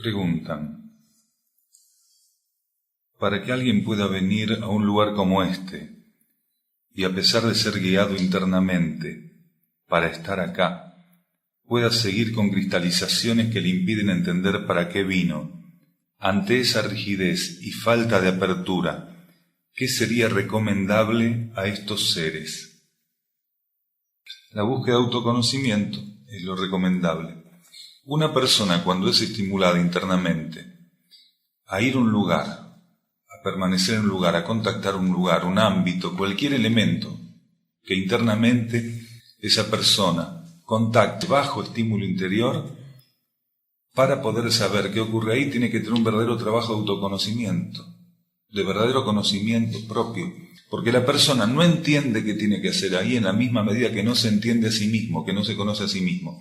Preguntan: para que alguien pueda venir a un lugar como este, y a pesar de ser guiado internamente para estar acá, pueda seguir con cristalizaciones que le impiden entender para qué vino, ante esa rigidez y falta de apertura, ¿qué sería recomendable a estos seres? La búsqueda de autoconocimiento es lo recomendable. Una persona, cuando es estimulada internamente a ir a un lugar, a permanecer en un lugar, a contactar un lugar, un ámbito, cualquier elemento que internamente esa persona contacte bajo estímulo interior, para poder saber qué ocurre ahí, tiene que tener un verdadero trabajo de autoconocimiento, de verdadero conocimiento propio, porque la persona no entiende qué tiene que hacer ahí en la misma medida que no se entiende a sí mismo, que no se conoce a sí mismo.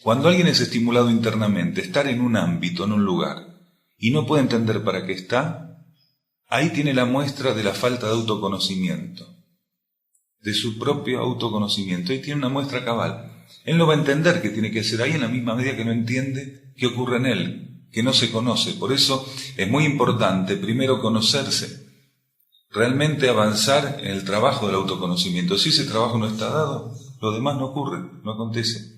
Cuando alguien es estimulado internamente, estar en un ámbito, en un lugar, y no puede entender para qué está, ahí tiene la muestra de la falta de autoconocimiento, de su propio autoconocimiento. Ahí tiene una muestra cabal. Él no va a entender qué tiene que hacer ahí en la misma medida que no entiende qué ocurre en él, que no se conoce. Por eso es muy importante primero conocerse, realmente avanzar en el trabajo del autoconocimiento. Si ese trabajo no está dado, lo demás no ocurre, no acontece.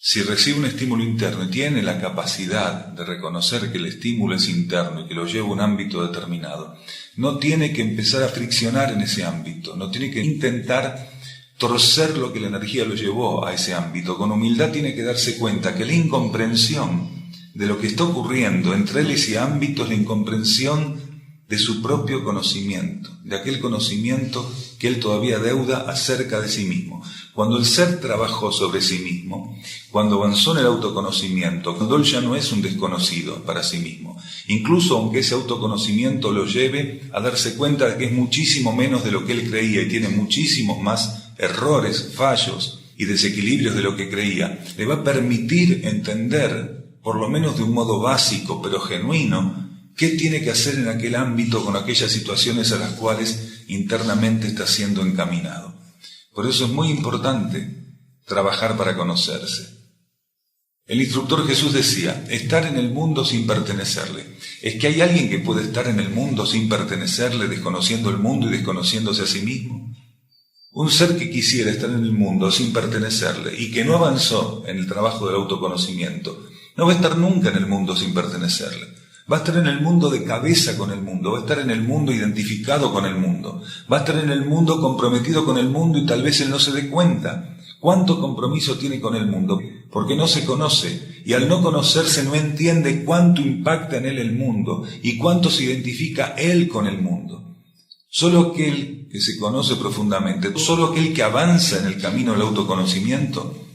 Si recibe un estímulo interno y tiene la capacidad de reconocer que el estímulo es interno y que lo lleva a un ámbito determinado, no tiene que empezar a friccionar en ese ámbito, no tiene que intentar torcer lo que la energía lo llevó a ese ámbito. Con humildad tiene que darse cuenta que la incomprensión de lo que está ocurriendo entre él y ese ámbito es la incomprensión de su propio conocimiento, de aquel conocimiento que él todavía deuda acerca de sí mismo. Cuando el ser trabajó sobre sí mismo, cuando avanzó en el autoconocimiento, cuando él ya no es un desconocido para sí mismo, incluso aunque ese autoconocimiento lo lleve a darse cuenta de que es muchísimo menos de lo que él creía y tiene muchísimos más errores, fallos y desequilibrios de lo que creía, le va a permitir entender, por lo menos de un modo básico pero genuino, qué tiene que hacer en aquel ámbito con aquellas situaciones a las cuales internamente está siendo encaminado. Por eso es muy importante trabajar para conocerse. El instructor Jesús decía: estar en el mundo sin pertenecerle. ¿Es que hay alguien que puede estar en el mundo sin pertenecerle, desconociendo el mundo y desconociéndose a sí mismo? Un ser que quisiera estar en el mundo sin pertenecerle y que no avanzó en el trabajo del autoconocimiento, no va a estar nunca en el mundo sin pertenecerle. Va a estar en el mundo de cabeza con el mundo, va a estar en el mundo identificado con el mundo, va a estar en el mundo comprometido con el mundo y tal vez él no se dé cuenta cuánto compromiso tiene con el mundo, porque no se conoce y al no conocerse no entiende cuánto impacta en él el mundo y cuánto se identifica él con el mundo. Solo aquel que se conoce profundamente, solo aquel que avanza en el camino del autoconocimiento,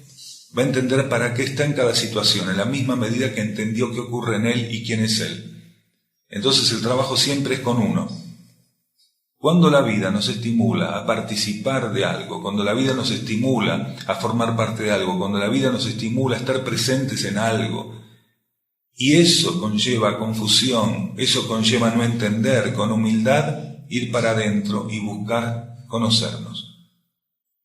va a entender para qué está en cada situación, en la misma medida que entendió qué ocurre en él y quién es él. Entonces el trabajo siempre es con uno. Cuando la vida nos estimula a participar de algo, cuando la vida nos estimula a formar parte de algo, cuando la vida nos estimula a estar presentes en algo, y eso conlleva confusión, eso conlleva no entender, con humildad ir para adentro y buscar conocernos.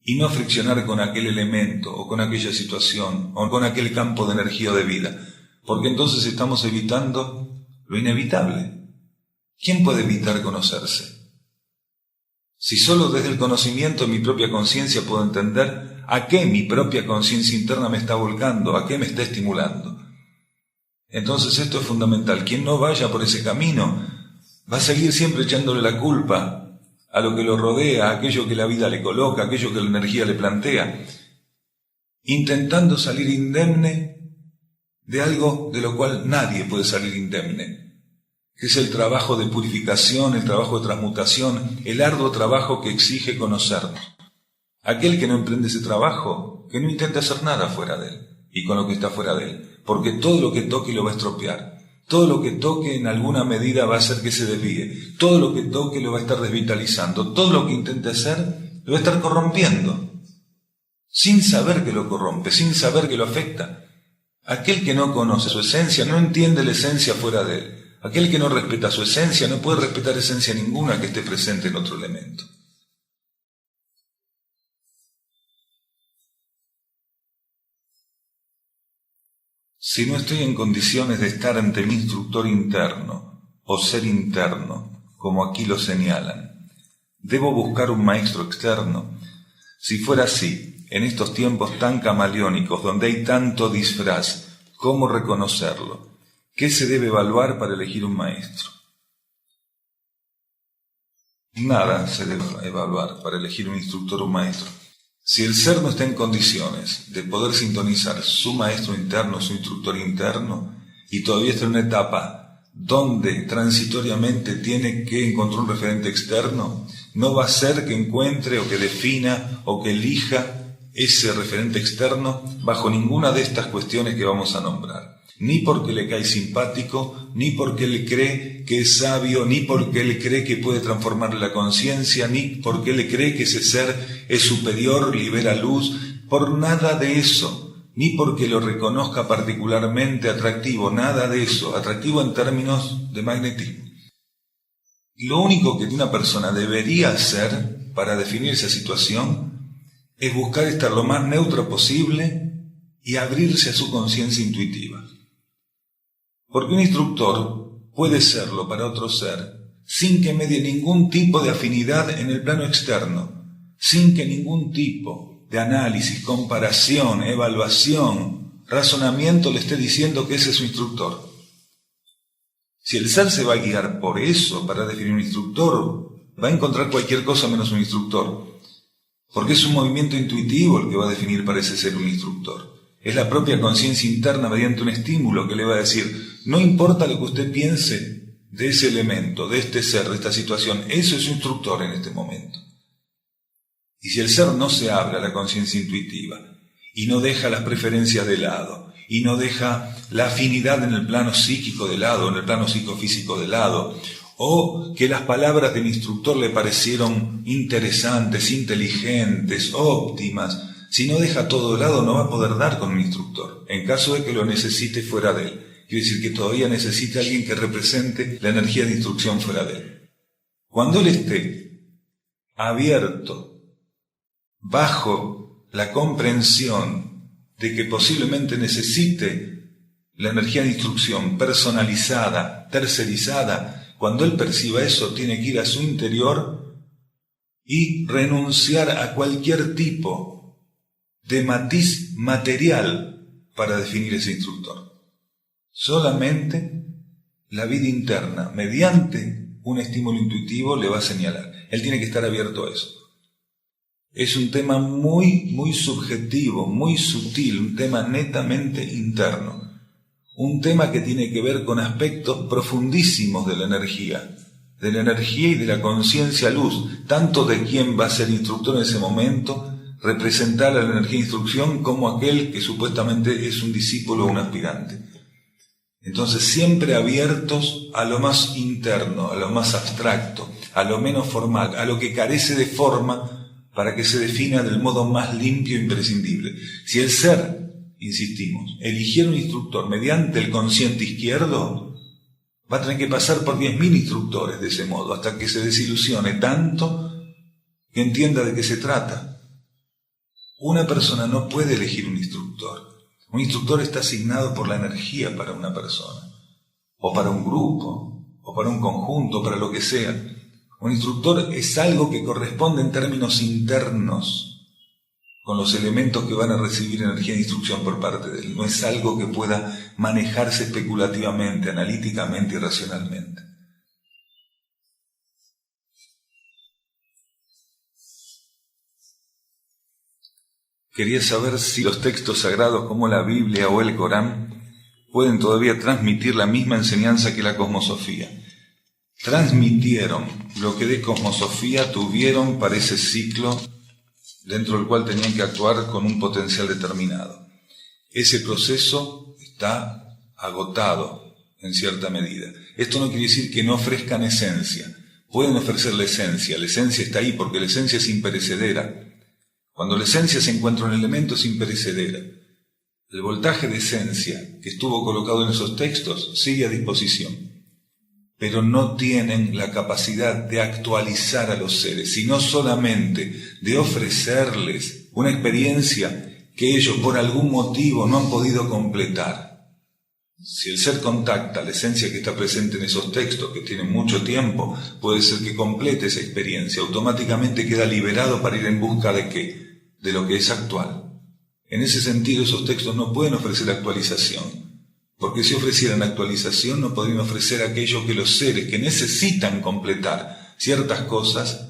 Y no friccionar con aquel elemento o con aquella situación o con aquel campo de energía o de vida, porque entonces estamos evitando lo inevitable. ¿Quién puede evitar conocerse? Si solo desde el conocimiento de mi propia conciencia puedo entender a qué mi propia conciencia interna me está volcando, a qué me está estimulando. Entonces esto es fundamental. Quien no vaya por ese camino va a seguir siempre echándole la culpa a lo que lo rodea, a aquello que la vida le coloca, a aquello que la energía le plantea, intentando salir indemne de algo de lo cual nadie puede salir indemne, que es el trabajo de purificación, el trabajo de transmutación, el arduo trabajo que exige conocernos. Aquel que no emprende ese trabajo, que no intente hacer nada fuera de él y con lo que está fuera de él, porque todo lo que toque lo va a estropear. Todo lo que toque en alguna medida va a hacer que se desvíe. Todo lo que toque lo va a estar desvitalizando. Todo lo que intente hacer lo va a estar corrompiendo. Sin saber que lo corrompe, sin saber que lo afecta. Aquel que no conoce su esencia no entiende la esencia fuera de él. Aquel que no respeta su esencia no puede respetar esencia ninguna que esté presente en otro elemento. Si no estoy en condiciones de estar ante mi instructor interno o ser interno, como aquí lo señalan, ¿debo buscar un maestro externo? Si fuera así, en estos tiempos tan camaleónicos donde hay tanto disfraz, ¿cómo reconocerlo? ¿Qué se debe evaluar para elegir un maestro? Nada se debe evaluar para elegir un instructor o un maestro. Si el ser no está en condiciones de poder sintonizar su maestro interno, su instructor interno, y todavía está en una etapa donde transitoriamente tiene que encontrar un referente externo, no va a ser que encuentre o que defina o que elija ese referente externo bajo ninguna de estas cuestiones que vamos a nombrar. Ni porque le cae simpático, ni porque él cree que es sabio, ni porque él cree que puede transformar la conciencia, ni porque él cree que ese ser es superior, libera luz, por nada de eso, ni porque lo reconozca particularmente atractivo, nada de eso, atractivo en términos de magnetismo. Lo único que una persona debería hacer para definir esa situación es buscar estar lo más neutra posible y abrirse a su conciencia intuitiva. Porque un instructor puede serlo para otro ser sin que medie ningún tipo de afinidad en el plano externo, sin que ningún tipo de análisis, comparación, evaluación, razonamiento le esté diciendo que ese es su instructor. Si el ser se va a guiar por eso para definir un instructor, va a encontrar cualquier cosa menos un instructor, porque es un movimiento intuitivo el que va a definir para ese ser un instructor. Es la propia conciencia interna mediante un estímulo que le va a decir, no importa lo que usted piense de ese elemento, de este ser, de esta situación, eso es su instructor en este momento. Y si el ser no se abre a la conciencia intuitiva, y no deja las preferencias de lado, y no deja la afinidad en el plano psíquico de lado, en el plano psicofísico de lado, o que las palabras del instructor le parecieron interesantes, inteligentes, óptimas, si no deja todo de lado no va a poder dar con un instructor, en caso de que lo necesite fuera de él. Quiere decir que todavía necesita alguien que represente la energía de instrucción fuera de él. Cuando él esté abierto, bajo la comprensión de que posiblemente necesite la energía de instrucción personalizada, tercerizada, cuando él perciba eso tiene que ir a su interior y renunciar a cualquier tipo de matiz material para definir ese instructor. Solamente la vida interna, mediante un estímulo intuitivo, le va a señalar. Él tiene que estar abierto a eso. Es un tema muy subjetivo, muy sutil, un tema netamente interno. Un tema que tiene que ver con aspectos profundísimos de la energía y de la conciencia luz, tanto de quién va a ser instructor en ese momento, representar a la energía de instrucción como aquel que supuestamente es un discípulo o un aspirante. Entonces siempre abiertos a lo más interno, a lo más abstracto, a lo menos formal, a lo que carece de forma para que se defina del modo más limpio e imprescindible. Si el ser, insistimos, eligiera un instructor mediante el consciente izquierdo, va a tener que pasar por 10.000 instructores de ese modo, hasta que se desilusione tanto que entienda de qué se trata. Una persona no puede elegir un instructor. Un instructor está asignado por la energía para una persona, o para un grupo, o para un conjunto, para lo que sea. Un instructor es algo que corresponde en términos internos con los elementos que van a recibir energía de instrucción por parte de él. No es algo que pueda manejarse especulativamente, analíticamente y racionalmente. Quería saber si los textos sagrados como la Biblia o el Corán pueden todavía transmitir la misma enseñanza que la cosmosofía. Transmitieron lo que de cosmosofía tuvieron para ese ciclo dentro del cual tenían que actuar con un potencial determinado. Ese proceso está agotado en cierta medida. Esto no quiere decir que no ofrezcan esencia. Pueden ofrecer la esencia está ahí porque la esencia es imperecedera. Cuando la esencia se encuentra en un elemento es imperecedera. El voltaje de esencia que estuvo colocado en esos textos sigue a disposición, pero no tienen la capacidad de actualizar a los seres, sino solamente de ofrecerles una experiencia que ellos por algún motivo no han podido completar. Si el ser contacta la esencia que está presente en esos textos, que tienen mucho tiempo, puede ser que complete esa experiencia, automáticamente queda liberado para ir en busca de ¿qué? De lo que es actual. En ese sentido, esos textos no pueden ofrecer actualización, porque si ofrecieran actualización no podrían ofrecer aquello que los seres que necesitan completar ciertas cosas,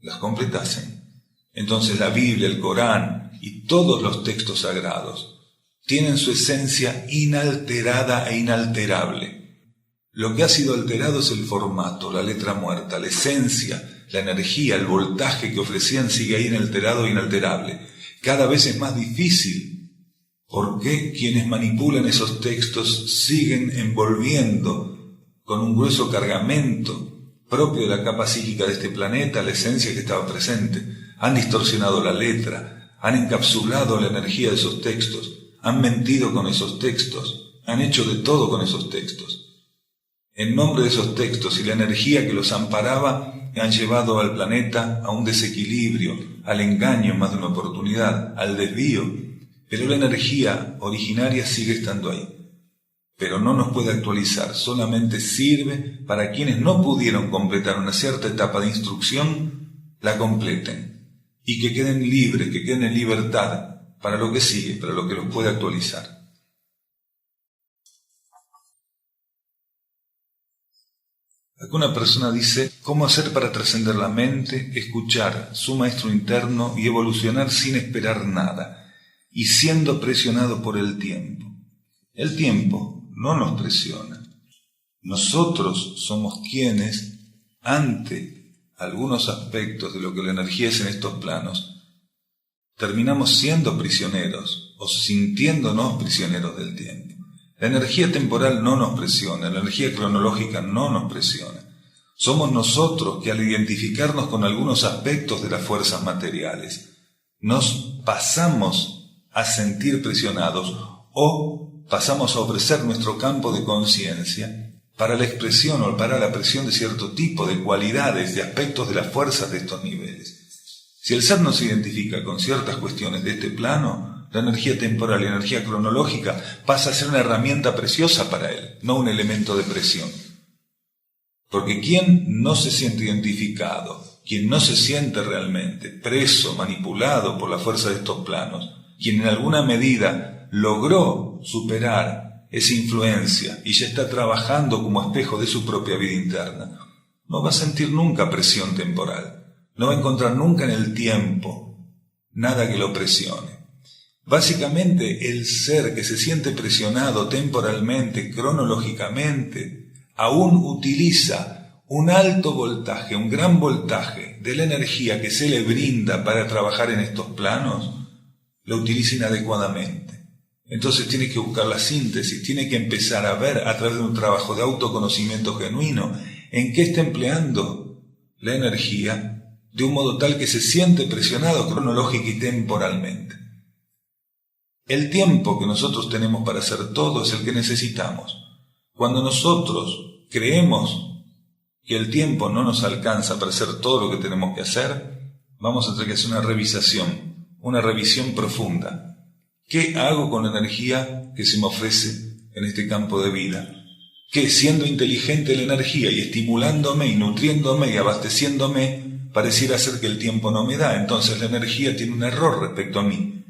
las completasen. Entonces la Biblia, el Corán y todos los textos sagrados tienen su esencia inalterada e inalterable. Lo que ha sido alterado es el formato, la letra muerta, la esencia, la energía, el voltaje que ofrecían sigue ahí inalterado e inalterable. Cada vez es más difícil, porque quienes manipulan esos textos siguen envolviendo con un grueso cargamento propio de la capa psíquica de este planeta la esencia que estaba presente. Han distorsionado la letra, han encapsulado la energía de esos textos, han mentido con esos textos, han hecho de todo con esos textos. En nombre de esos textos y la energía que los amparaba, han llevado al planeta a un desequilibrio, al engaño en más de una oportunidad, al desvío. Pero la energía originaria sigue estando ahí. Pero no nos puede actualizar, solamente sirve para quienes no pudieron completar una cierta etapa de instrucción, la completen. Y que queden libres, que queden en libertad, para lo que sigue, para lo que los puede actualizar. Acá una persona dice, ¿cómo hacer para trascender la mente, escuchar su maestro interno y evolucionar sin esperar nada, y siendo presionado por el tiempo? El tiempo no nos presiona. Nosotros somos quienes, ante algunos aspectos de lo que la energía es en estos planos, terminamos siendo prisioneros o sintiéndonos prisioneros del tiempo. La energía temporal no nos presiona, la energía cronológica no nos presiona. Somos nosotros que al identificarnos con algunos aspectos de las fuerzas materiales, nos pasamos a sentir presionados o pasamos a ofrecer nuestro campo de conciencia para la expresión o para la presión de cierto tipo de cualidades, de aspectos de las fuerzas de estos niveles. Si el ser no se identifica con ciertas cuestiones de este plano, la energía temporal y la energía cronológica pasa a ser una herramienta preciosa para él, no un elemento de presión. Porque quien no se siente identificado, quien no se siente realmente preso, manipulado por la fuerza de estos planos, quien en alguna medida logró superar esa influencia y ya está trabajando como espejo de su propia vida interna, no va a sentir nunca presión temporal. No va a encontrar nunca en el tiempo nada que lo presione. Básicamente, el ser que se siente presionado temporalmente, cronológicamente, aún utiliza un alto voltaje, un gran voltaje de la energía que se le brinda para trabajar en estos planos, lo utiliza inadecuadamente. Entonces tiene que buscar la síntesis, tiene que empezar a ver a través de un trabajo de autoconocimiento genuino en qué está empleando la energía de un modo tal que se siente presionado cronológica y temporalmente. El tiempo que nosotros tenemos para hacer todo es el que necesitamos. Cuando nosotros creemos que el tiempo no nos alcanza para hacer todo lo que tenemos que hacer, vamos a tener que hacer una revisión profunda. ¿Qué hago con la energía que se me ofrece en este campo de vida? Que siendo inteligente la energía y estimulándome y nutriéndome y abasteciéndome, pareciera ser que el tiempo no me da, entonces la energía tiene un error respecto a mí.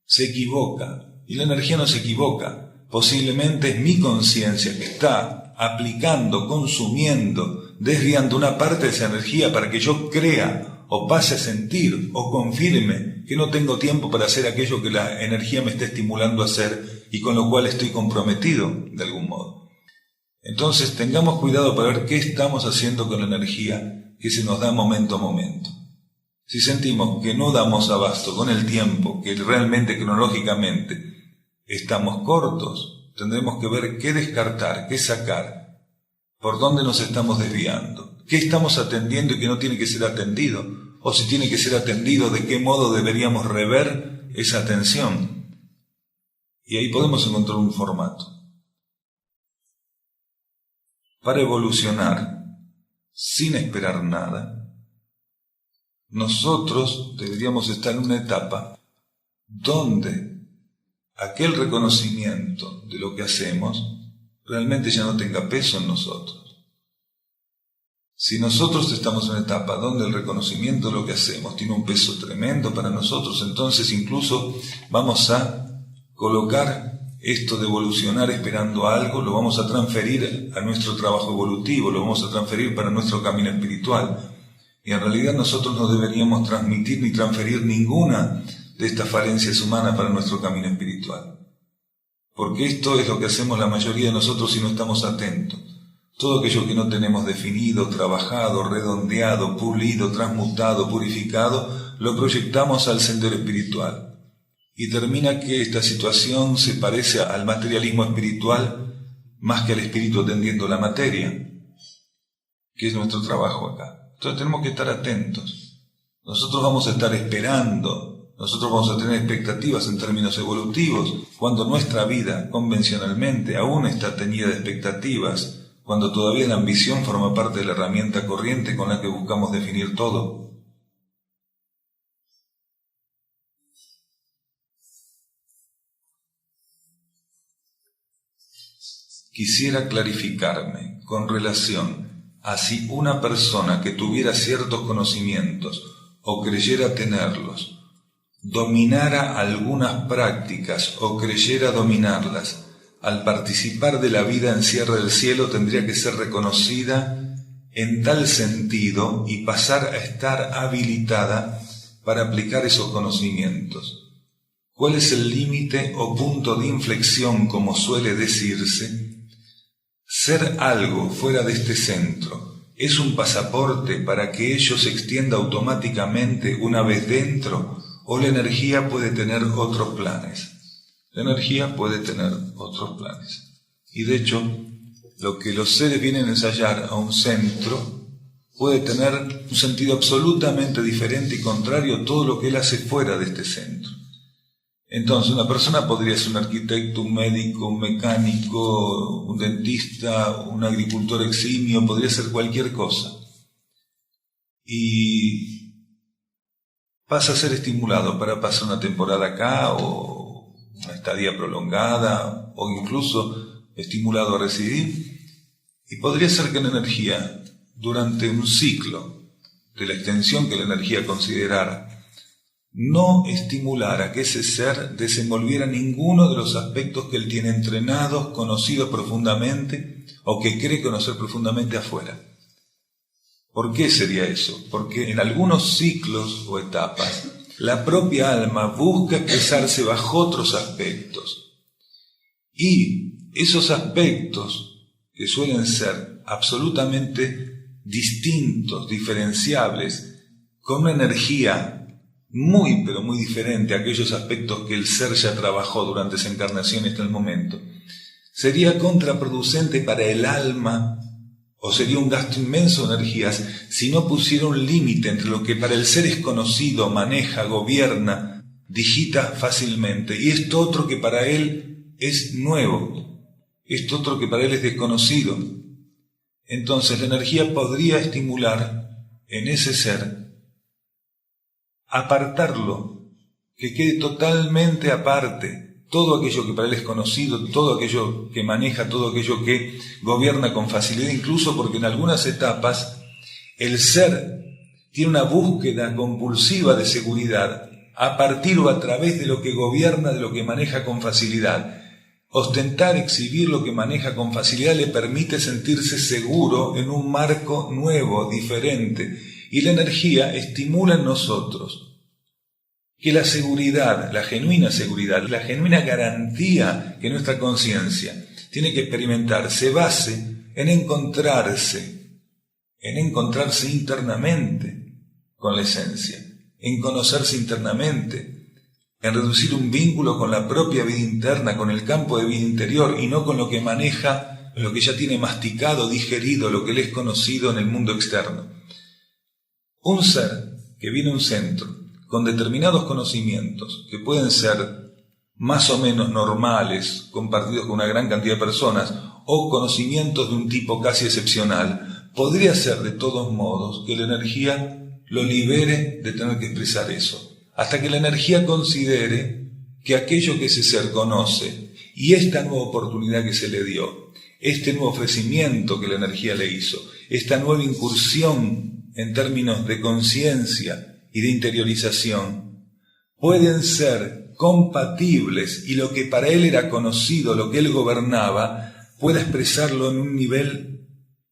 Se equivoca, y la energía no se equivoca. Posiblemente es mi conciencia que está aplicando, consumiendo, desviando una parte de esa energía para que yo crea, o pase a sentir, o confirme que no tengo tiempo para hacer aquello que la energía me está estimulando a hacer y con lo cual estoy comprometido de algún modo. Entonces tengamos cuidado para ver qué estamos haciendo con la energía que se nos da momento a momento. Si sentimos que no damos abasto con el tiempo, que realmente cronológicamente estamos cortos, tendremos que ver qué descartar, qué sacar, por dónde nos estamos desviando, qué estamos atendiendo y qué no tiene que ser atendido, o si tiene que ser atendido, de qué modo deberíamos rever esa atención. Y ahí podemos encontrar un formato. Para evolucionar sin esperar nada, nosotros deberíamos estar en una etapa donde aquel reconocimiento de lo que hacemos realmente ya no tenga peso en nosotros. Si nosotros estamos en una etapa donde el reconocimiento de lo que hacemos tiene un peso tremendo para nosotros, entonces incluso vamos a colocar esto de evolucionar esperando algo, lo vamos a transferir a nuestro trabajo evolutivo, lo vamos a transferir para nuestro camino espiritual. Y en realidad nosotros no deberíamos transmitir ni transferir ninguna de estas falencias humanas para nuestro camino espiritual. Porque esto es lo que hacemos la mayoría de nosotros si no estamos atentos. Todo aquello que no tenemos definido, trabajado, redondeado, pulido, transmutado, purificado, lo proyectamos al sendero espiritual. Y termina que esta situación se parece al materialismo espiritual más que al espíritu atendiendo la materia, que es nuestro trabajo acá. Entonces tenemos que estar atentos. Nosotros vamos a estar esperando, nosotros vamos a tener expectativas en términos evolutivos, cuando nuestra vida convencionalmente aún está teñida de expectativas, cuando todavía la ambición forma parte de la herramienta corriente con la que buscamos definir todo. Quisiera clarificarme con relación a si una persona que tuviera ciertos conocimientos o creyera tenerlos, dominara algunas prácticas o creyera dominarlas, al participar de la vida en Sierra del Cielo tendría que ser reconocida en tal sentido y pasar a estar habilitada para aplicar esos conocimientos. ¿Cuál es el límite o punto de inflexión, como suele decirse? Ser algo fuera de este centro es un pasaporte para que ello se extienda automáticamente una vez dentro, o la energía puede tener otros planes. La energía puede tener otros planes. Y de hecho, lo que los seres vienen a ensayar a un centro puede tener un sentido absolutamente diferente y contrario a todo lo que él hace fuera de este centro. Entonces, una persona podría ser un arquitecto, un médico, un mecánico, un dentista, un agricultor eximio, podría ser cualquier cosa. Y pasa a ser estimulado para pasar una temporada acá, o una estadía prolongada, o incluso estimulado a residir. Y podría ser que la energía, durante un ciclo de la extensión que la energía considerara, no estimulara que ese ser desenvolviera ninguno de los aspectos que él tiene entrenados, conocidos profundamente, o que cree conocer profundamente afuera. ¿Por qué sería eso? Porque en algunos ciclos o etapas, la propia alma busca expresarse bajo otros aspectos. Y esos aspectos, que suelen ser absolutamente distintos, diferenciables, con una energía muy, pero muy diferente a aquellos aspectos que el ser ya trabajó durante esa encarnación hasta el momento, sería contraproducente para el alma, o sería un gasto inmenso de energías, si no pusiera un límite entre lo que para el ser es conocido, maneja, gobierna, digita fácilmente, y esto otro que para él es nuevo, esto otro que para él es desconocido. Entonces la energía podría estimular en ese ser apartarlo, que quede totalmente aparte, todo aquello que para él es conocido, todo aquello que maneja, todo aquello que gobierna con facilidad, incluso porque en algunas etapas el ser tiene una búsqueda compulsiva de seguridad a partir o a través de lo que gobierna, de lo que maneja con facilidad. Ostentar, exhibir lo que maneja con facilidad le permite sentirse seguro en un marco nuevo, diferente. Y la energía estimula en nosotros que la seguridad, la genuina garantía que nuestra conciencia tiene que experimentar, se base en encontrarse internamente con la esencia, en conocerse internamente, en reducir un vínculo con la propia vida interna, con el campo de vida interior, y no con lo que maneja, lo que ya tiene masticado, digerido, lo que le es conocido en el mundo externo. Un ser que viene a un centro con determinados conocimientos que pueden ser más o menos normales, compartidos con una gran cantidad de personas, o conocimientos de un tipo casi excepcional, podría ser de todos modos que la energía lo libere de tener que expresar eso, hasta que la energía considere que aquello que ese ser conoce y esta nueva oportunidad que se le dio, este nuevo ofrecimiento que la energía le hizo, esta nueva incursión en términos de conciencia y de interiorización, pueden ser compatibles y lo que para él era conocido, lo que él gobernaba, pueda expresarlo en un nivel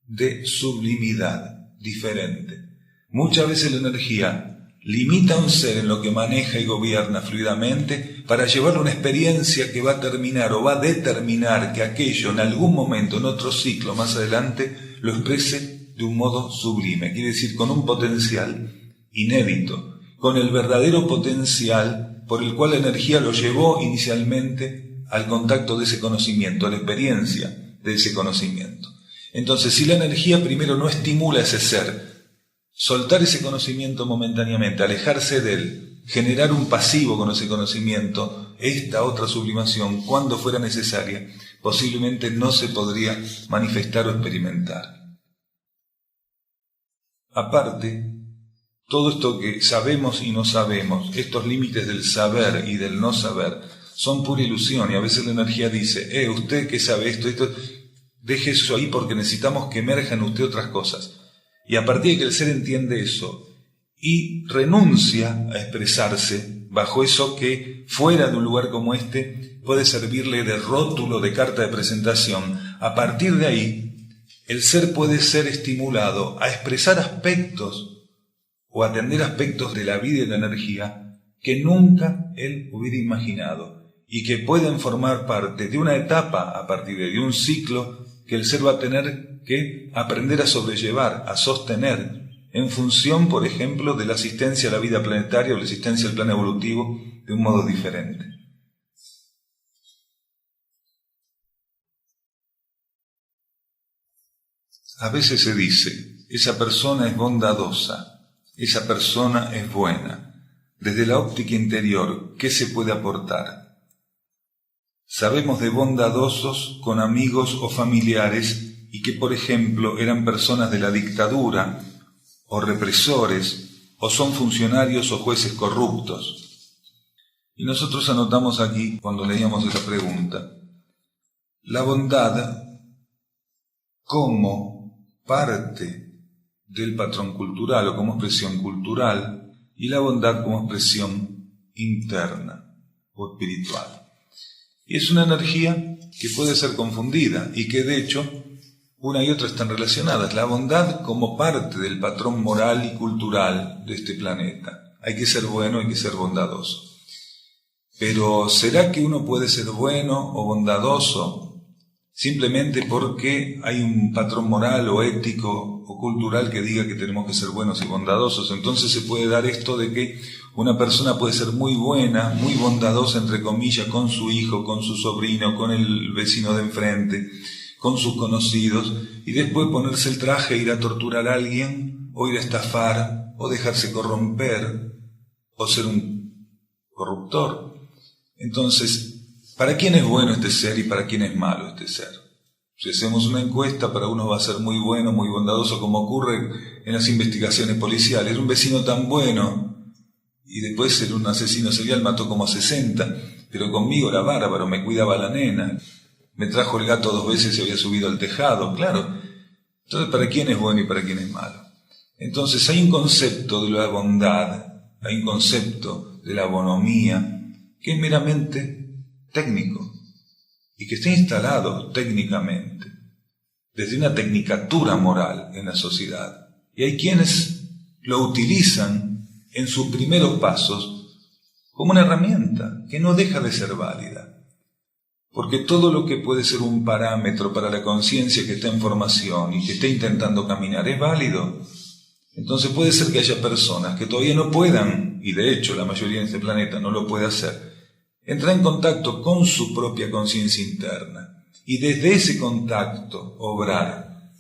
de sublimidad diferente. Muchas veces la energía limita a un ser en lo que maneja y gobierna fluidamente para llevarle una experiencia que va a terminar o va a determinar que aquello en algún momento, en otro ciclo más adelante, lo exprese de un modo sublime, quiere decir con un potencial inédito, con el verdadero potencial por el cual la energía lo llevó inicialmente al contacto de ese conocimiento, a la experiencia de ese conocimiento. Entonces, si la energía primero no estimula a ese ser, soltar ese conocimiento momentáneamente, alejarse de él, generar un pasivo con ese conocimiento, esta otra sublimación, cuando fuera necesaria, posiblemente no se podría manifestar o experimentar. Aparte, todo esto que sabemos y no sabemos, estos límites del saber y del no saber, son pura ilusión, y a veces la energía dice, usted que sabe esto, deje eso ahí porque necesitamos que emerjan en usted otras cosas. Y a partir de que el ser entiende eso y renuncia a expresarse bajo eso que fuera de un lugar como este puede servirle de rótulo, de carta de presentación, a partir de ahí el ser puede ser estimulado a expresar aspectos o atender aspectos de la vida y de la energía que nunca él hubiera imaginado y que pueden formar parte de una etapa a partir de un ciclo que el ser va a tener que aprender a sobrellevar, a sostener, en función, por ejemplo, de la asistencia a la vida planetaria o la asistencia al plan evolutivo de un modo diferente. A veces se dice, esa persona es bondadosa, esa persona es buena. Desde la óptica interior, ¿qué se puede aportar? Sabemos de bondadosos con amigos o familiares y que, por ejemplo, eran personas de la dictadura o represores o son funcionarios o jueces corruptos. Y nosotros anotamos aquí, cuando leíamos esa pregunta, la bondad como parte del patrón cultural o como expresión cultural y la bondad como expresión interna o espiritual. Y es una energía que puede ser confundida y que de hecho una y otra están relacionadas. La bondad como parte del patrón moral y cultural de este planeta. Hay que ser bueno, hay que ser bondadoso. Pero ¿será que uno puede ser bueno o bondadoso simplemente porque hay un patrón moral o ético o cultural que diga que tenemos que ser buenos y bondadosos? Entonces se puede dar esto de que una persona puede ser muy buena, muy bondadosa, entre comillas, con su hijo, con su sobrino, con el vecino de enfrente, con sus conocidos, y después ponerse el traje e ir a torturar a alguien, o ir a estafar, o dejarse corromper, o ser un corruptor. Entonces, ¿para quién es bueno este ser y para quién es malo este ser? Si hacemos una encuesta, para uno va a ser muy bueno, muy bondadoso, como ocurre en las investigaciones policiales. Un vecino tan bueno, y después era un asesino serial, mató como a 60, pero conmigo era bárbaro, me cuidaba la nena, me trajo el gato 2 veces y había subido al tejado, claro. Entonces, ¿para quién es bueno y para quién es malo? Entonces hay un concepto de la bondad, hay un concepto de la bonomía, que es meramente técnico, y que está instalado técnicamente, desde una tecnicatura moral en la sociedad. Y hay quienes lo utilizan en sus primeros pasos como una herramienta que no deja de ser válida. Porque todo lo que puede ser un parámetro para la conciencia que está en formación y que está intentando caminar es válido. Entonces puede ser que haya personas que todavía no puedan, y de hecho la mayoría en este planeta no lo puede hacer, entrar en contacto con su propia conciencia interna y desde ese contacto obrar.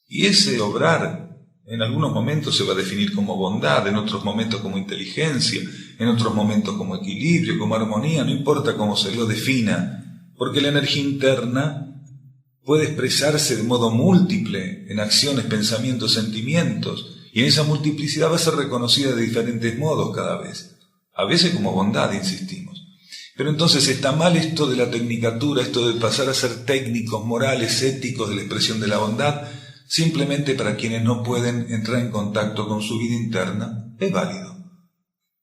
Y ese obrar en algunos momentos se va a definir como bondad, en otros momentos como inteligencia, en otros momentos como equilibrio, como armonía, no importa cómo se lo defina, porque la energía interna puede expresarse de modo múltiple en acciones, pensamientos, sentimientos, y en esa multiplicidad va a ser reconocida de diferentes modos cada vez, a veces como bondad, insistimos. Pero entonces está mal esto de la tecnicatura, esto de pasar a ser técnicos, morales, éticos de la expresión de la bondad, simplemente para quienes no pueden entrar en contacto con su vida interna. Es válido.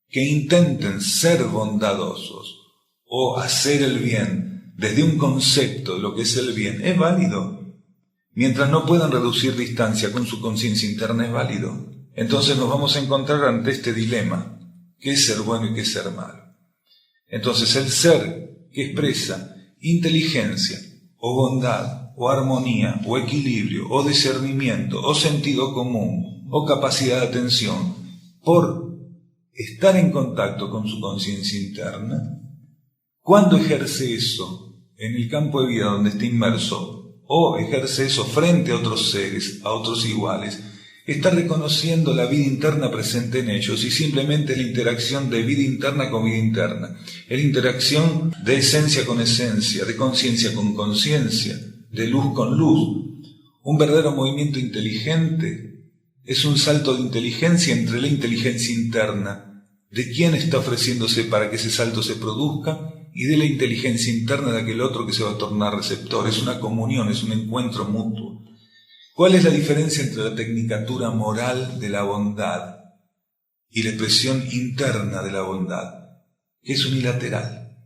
Que intenten ser bondadosos o hacer el bien desde un concepto de lo que es el bien, es válido. Mientras no puedan reducir distancia con su conciencia interna, es válido. Entonces nos vamos a encontrar ante este dilema, ¿qué es ser bueno y qué es ser malo? Entonces el ser que expresa inteligencia o bondad o armonía o equilibrio o discernimiento o sentido común o capacidad de atención por estar en contacto con su conciencia interna, ¿cuándo ejerce eso en el campo de vida donde está inmerso o ejerce eso frente a otros seres, a otros iguales? Está reconociendo la vida interna presente en ellos y simplemente la interacción de vida interna con vida interna, es la interacción de esencia con esencia, de conciencia con conciencia, de luz con luz. Un verdadero movimiento inteligente es un salto de inteligencia entre la inteligencia interna de quien está ofreciéndose para que ese salto se produzca y de la inteligencia interna de aquel otro que se va a tornar receptor. Es una comunión, es un encuentro mutuo. ¿Cuál es la diferencia entre la tecnicatura moral de la bondad y la expresión interna de la bondad? Que es unilateral.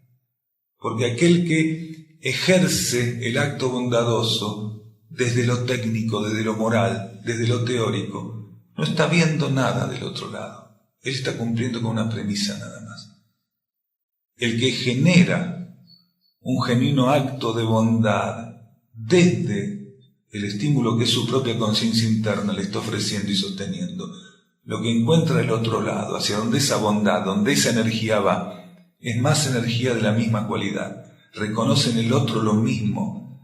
Porque aquel que ejerce el acto bondadoso desde lo técnico, desde lo moral, desde lo teórico, no está viendo nada del otro lado. Él está cumpliendo con una premisa nada más. El que genera un genuino acto de bondad desde el estímulo que su propia conciencia interna le está ofreciendo y sosteniendo, lo que encuentra del otro lado, hacia donde esa bondad, donde esa energía va, es más energía de la misma cualidad. Reconoce en el otro lo mismo.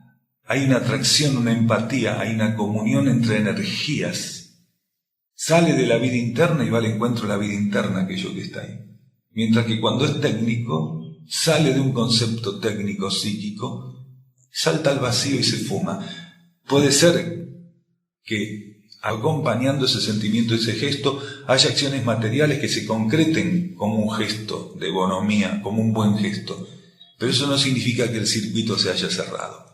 Hay una atracción, una empatía, hay una comunión entre energías. Sale de la vida interna y va al encuentro de la vida interna aquello que está ahí. Mientras que cuando es técnico, sale de un concepto técnico psíquico, salta al vacío y se fuma. Puede ser que acompañando ese sentimiento, ese gesto, haya acciones materiales que se concreten como un gesto de bonomía, como un buen gesto. Pero eso no significa que el circuito se haya cerrado.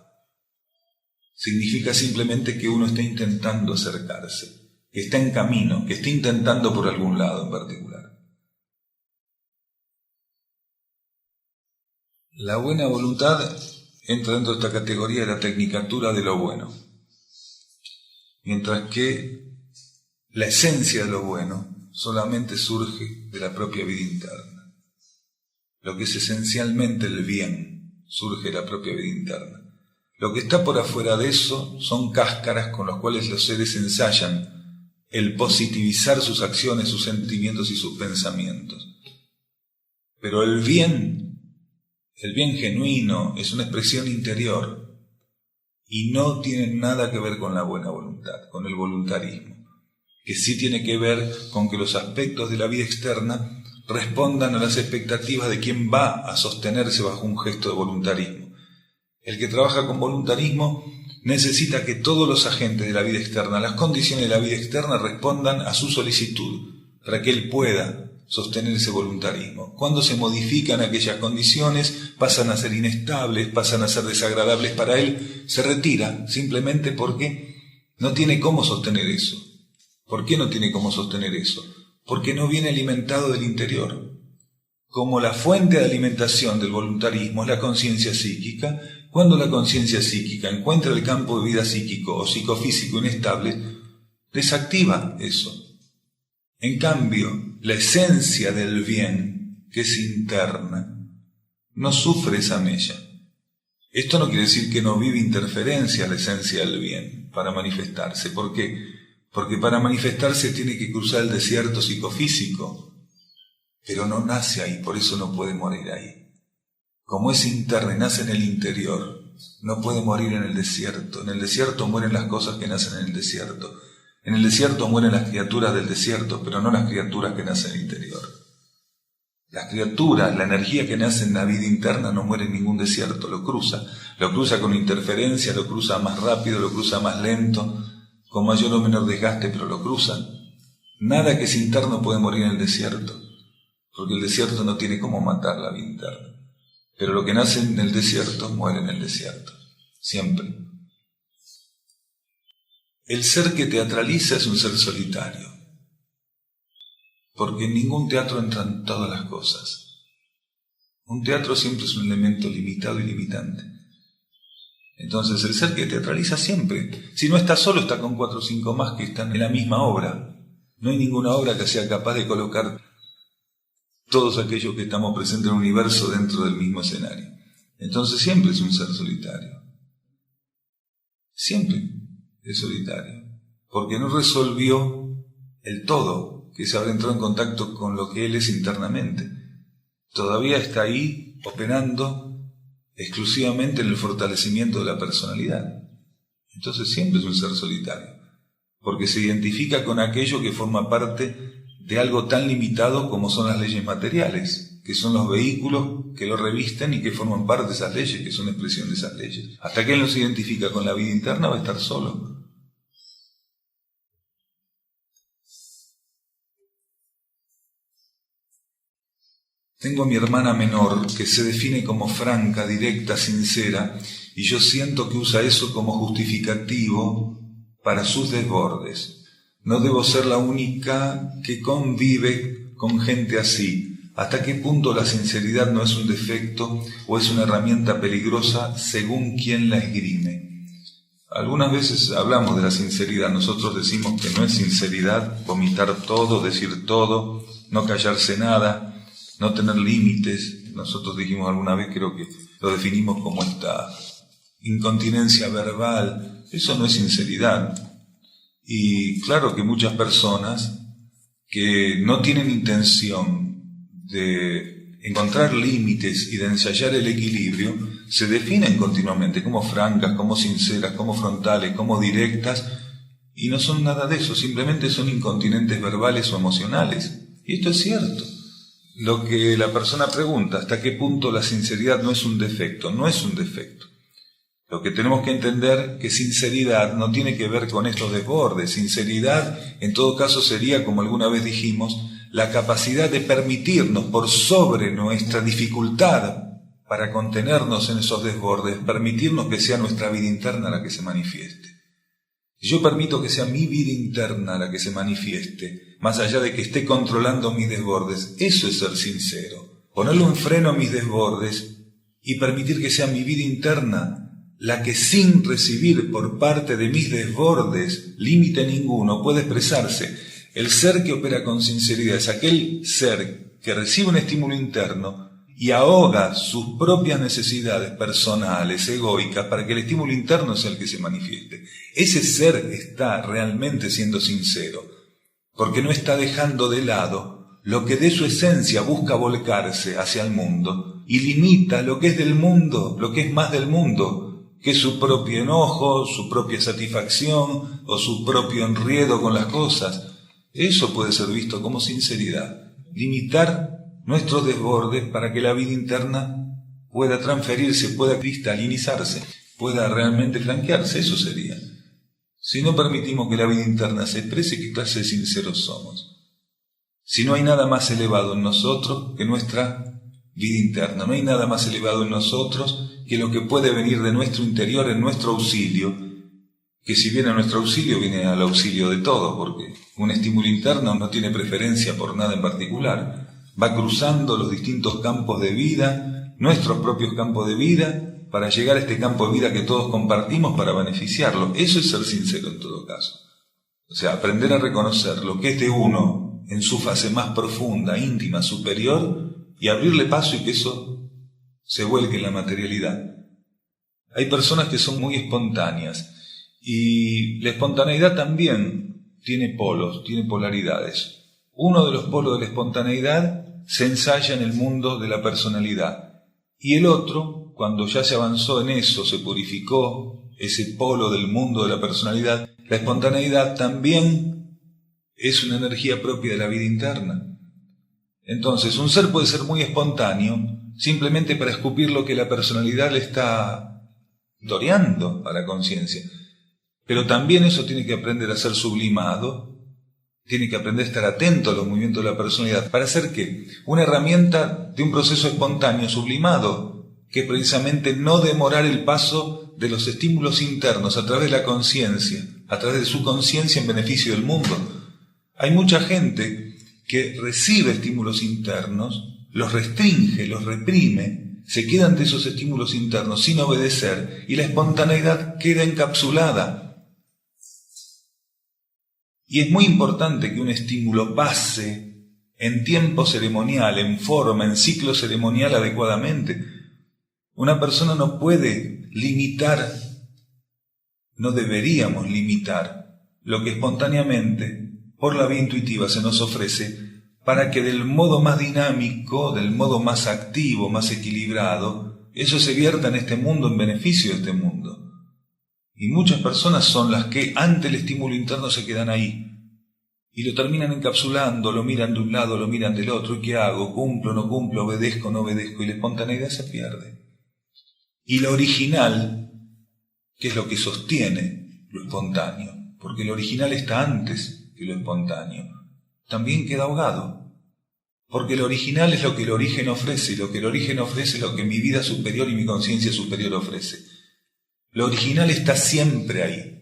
Significa simplemente que uno está intentando acercarse, que está en camino, que está intentando por algún lado en particular. La buena voluntad entra dentro de esta categoría de la tecnicatura de lo bueno. Mientras que la esencia de lo bueno solamente surge de la propia vida interna. Lo que es esencialmente el bien surge de la propia vida interna. Lo que está por afuera de eso son cáscaras con las cuales los seres ensayan el positivizar sus acciones, sus sentimientos y sus pensamientos. Pero el bien genuino es una expresión interior y no tiene nada que ver con la buena voluntad, con el voluntarismo, que sí tiene que ver con que los aspectos de la vida externa respondan a las expectativas de quien va a sostenerse bajo un gesto de voluntarismo. El que trabaja con voluntarismo necesita que todos los agentes de la vida externa, las condiciones de la vida externa respondan a su solicitud, para que él pueda sostener ese voluntarismo. Cuando se modifican aquellas condiciones, pasan a ser inestables, pasan a ser desagradables para él, se retira simplemente porque no tiene cómo sostener eso. ¿Por qué no tiene cómo sostener eso? Porque no viene alimentado del interior. Como la fuente de alimentación del voluntarismo es la conciencia psíquica, cuando la conciencia psíquica encuentra el campo de vida psíquico o psicofísico inestable, desactiva eso. En cambio, la esencia del bien, que es interna, no sufre esa mella. Esto no quiere decir que no vive interferencia la esencia del bien para manifestarse. ¿Por qué? Porque para manifestarse tiene que cruzar el desierto psicofísico, pero no nace ahí, por eso no puede morir ahí. Como es interna y nace en el interior, no puede morir en el desierto. En el desierto mueren las cosas que nacen en el desierto. En el desierto mueren las criaturas del desierto, pero no las criaturas que nacen en el interior. Las criaturas, la energía que nace en la vida interna no muere en ningún desierto, lo cruza con interferencia, lo cruza más rápido, lo cruza más lento, con mayor o menor desgaste, pero lo cruzan. Nada que es interno puede morir en el desierto, porque el desierto no tiene cómo matar la vida interna. Pero lo que nace en el desierto muere en el desierto, siempre. El ser que teatraliza es un ser solitario, porque en ningún teatro entran todas las cosas. Un teatro siempre es un elemento limitado y limitante. Entonces el ser que teatraliza siempre, si no está solo, está con 4 o 5 más que están en la misma obra. No hay ninguna obra que sea capaz de colocar todos aquellos que estamos presentes en el universo dentro del mismo escenario. Entonces siempre es un ser solitario. Siempre es solitario. Porque no resolvió el todo, que es haber entrado en contacto con lo que él es internamente. Todavía está ahí operando exclusivamente en el fortalecimiento de la personalidad. Entonces siempre es un ser solitario, porque se identifica con aquello que forma parte de algo tan limitado como son las leyes materiales, que son los vehículos que lo revisten y que forman parte de esas leyes, que son expresión de esas leyes. Hasta que él no se identifica con la vida interna va a estar solo. Tengo a mi hermana menor, que se define como franca, directa, sincera, y yo siento que usa eso como justificativo para sus desbordes. No debo ser la única que convive con gente así. ¿Hasta qué punto la sinceridad no es un defecto o es una herramienta peligrosa según quien la esgrime? Algunas veces hablamos de la sinceridad. Nosotros decimos que no es sinceridad vomitar todo, decir todo, no callarse nada, no tener límites. Nosotros dijimos alguna vez, creo que lo definimos como esta incontinencia verbal. Eso no es sinceridad. Y claro que muchas personas que no tienen intención de encontrar límites y de ensayar el equilibrio, se definen continuamente como francas, como sinceras, como frontales, como directas, y no son nada de eso, simplemente son incontinentes verbales o emocionales. Y esto es cierto. Lo que la persona pregunta, ¿hasta qué punto la sinceridad no es un defecto? No es un defecto. Lo que tenemos que entender que sinceridad no tiene que ver con estos desbordes. Sinceridad, en todo caso, sería, como alguna vez dijimos, la capacidad de permitirnos, por sobre nuestra dificultad para contenernos en esos desbordes, permitirnos que sea nuestra vida interna la que se manifieste. Si yo permito que sea mi vida interna la que se manifieste, más allá de que esté controlando mis desbordes, eso es ser sincero. Ponerle un freno a mis desbordes y permitir que sea mi vida interna la que, sin recibir por parte de mis desbordes límite ninguno, puede expresarse. El ser que opera con sinceridad es aquel ser que recibe un estímulo interno y ahoga sus propias necesidades personales, egoicas, para que el estímulo interno sea el que se manifieste. Ese ser está realmente siendo sincero, porque no está dejando de lado lo que de su esencia busca volcarse hacia el mundo y limita lo que es del mundo, lo que es más del mundo, que es su propio enojo, su propia satisfacción o su propio enredo con las cosas. Eso puede ser visto como sinceridad. Limitar nuestros desbordes para que la vida interna pueda transferirse, pueda cristalinizarse, pueda realmente flanquearse. Eso sería. Si no permitimos que la vida interna se exprese, ¿qué clase de sinceros somos? Si no hay nada más elevado en nosotros que nuestra vida interna, no hay nada más elevado en nosotros que lo que puede venir de nuestro interior en nuestro auxilio, que si viene a nuestro auxilio, viene al auxilio de todo, porque un estímulo interno no tiene preferencia por nada en particular. Va cruzando los distintos campos de vida, nuestros propios campos de vida, para llegar a este campo de vida que todos compartimos para beneficiarlo. Eso es ser sincero en todo caso. O sea, aprender a reconocer lo que es de uno en su fase más profunda, íntima, superior, y abrirle paso y que eso se vuelque en la materialidad. Hay personas que son muy espontáneas, y la espontaneidad también tiene polos, tiene polaridades. Uno de los polos de la espontaneidad se ensaya en el mundo de la personalidad, y el otro, cuando ya se avanzó en eso, se purificó ese polo del mundo de la personalidad, la espontaneidad también es una energía propia de la vida interna. Entonces, un ser puede ser muy espontáneo simplemente para escupir lo que la personalidad le está toreando a la conciencia. Pero también eso tiene que aprender a ser sublimado, tiene que aprender a estar atento a los movimientos de la personalidad. ¿Para hacer qué? Una herramienta de un proceso espontáneo sublimado, que es precisamente no demorar el paso de los estímulos internos a través de la conciencia, a través de su conciencia en beneficio del mundo. Hay mucha gente que recibe estímulos internos, los restringe, los reprime, se queda ante esos estímulos internos sin obedecer y la espontaneidad queda encapsulada. Y es muy importante que un estímulo pase en tiempo ceremonial, en forma, en ciclo ceremonial adecuadamente. Una persona no puede limitar, no deberíamos limitar lo que espontáneamente, por la vía intuitiva, se nos ofrece para que del modo más dinámico, del modo más activo, más equilibrado, eso se vierta en este mundo en beneficio de este mundo. Y muchas personas son las que ante el estímulo interno se quedan ahí y lo terminan encapsulando, lo miran de un lado, lo miran del otro. ¿Y qué hago? ¿Cumplo, no cumplo? ¿Obedezco, no obedezco? Y la espontaneidad se pierde. Y lo original, que es lo que sostiene lo espontáneo, porque lo original está antes que lo espontáneo, también queda ahogado. Porque lo original es lo que el origen ofrece, y lo que el origen ofrece es lo que mi vida superior y mi conciencia superior ofrece. Lo original está siempre ahí.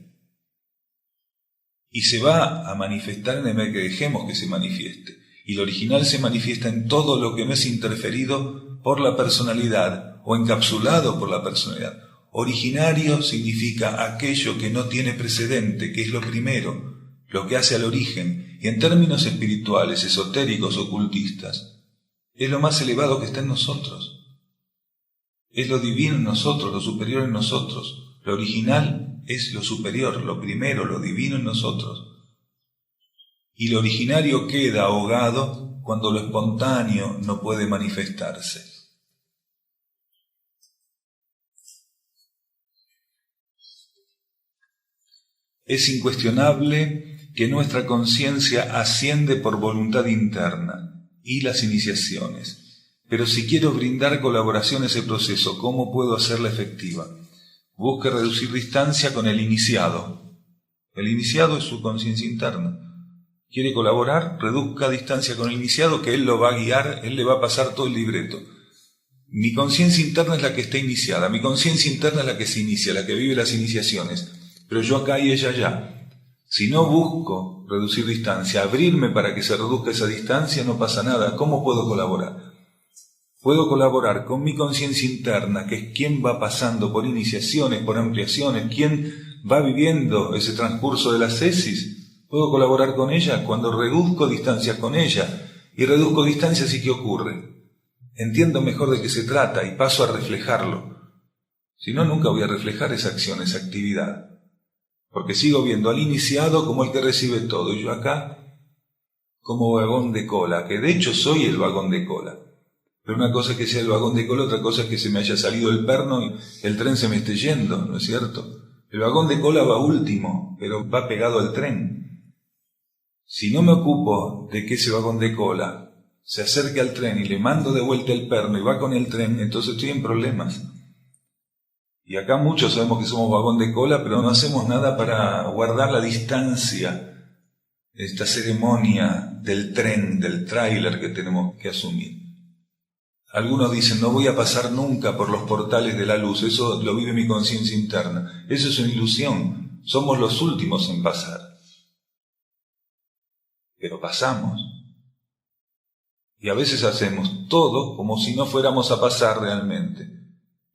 Y se va a manifestar en el momento que dejemos que se manifieste. Y lo original se manifiesta en todo lo que no es interferido por la personalidad o encapsulado por la personalidad. Originario significa aquello que no tiene precedente, que es lo primero, lo que hace al origen. Y en términos espirituales, esotéricos, ocultistas, es lo más elevado que está en nosotros. Es lo divino en nosotros, lo superior en nosotros. Lo original es lo superior, lo primero, lo divino en nosotros. Y lo originario queda ahogado cuando lo espontáneo no puede manifestarse. Es incuestionable que nuestra conciencia asciende por voluntad interna y las iniciaciones. Pero si quiero brindar colaboración a ese proceso, ¿cómo puedo hacerla efectiva? Busque reducir distancia con el iniciado. El iniciado es su conciencia interna. ¿Quiere colaborar? Reduzca distancia con el iniciado, que él lo va a guiar, él le va a pasar todo el libreto. Mi conciencia interna es la que está iniciada, mi conciencia interna es la que se inicia, la que vive las iniciaciones. Pero yo acá y ella allá. Si no busco reducir distancia, abrirme para que se reduzca esa distancia, no pasa nada. ¿Cómo puedo colaborar? Puedo colaborar con mi conciencia interna, que es quien va pasando por iniciaciones, por ampliaciones, quien va viviendo ese transcurso de las cesis. Puedo colaborar con ella cuando reduzco distancia con ella. Y reduzco distancia, ¿sí qué ocurre? Entiendo mejor de qué se trata y paso a reflejarlo. Si no, nunca voy a reflejar esa acción, esa actividad. Porque sigo viendo al iniciado como el que recibe todo, y yo acá como vagón de cola, que de hecho soy el vagón de cola. Pero una cosa es que sea el vagón de cola, otra cosa es que se me haya salido el perno y el tren se me esté yendo, ¿no es cierto? El vagón de cola va último, pero va pegado al tren. Si no me ocupo de que ese vagón de cola se acerque al tren y le mando de vuelta el perno y va con el tren, entonces estoy en problemas. Y acá muchos sabemos que somos vagón de cola, pero no hacemos nada para guardar la distancia, esta ceremonia del tren, del tráiler que tenemos que asumir. Algunos dicen, no voy a pasar nunca por los portales de la luz, eso lo vive mi conciencia interna. Eso es una ilusión, somos los últimos en pasar. Pero pasamos. Y a veces hacemos todo como si no fuéramos a pasar realmente.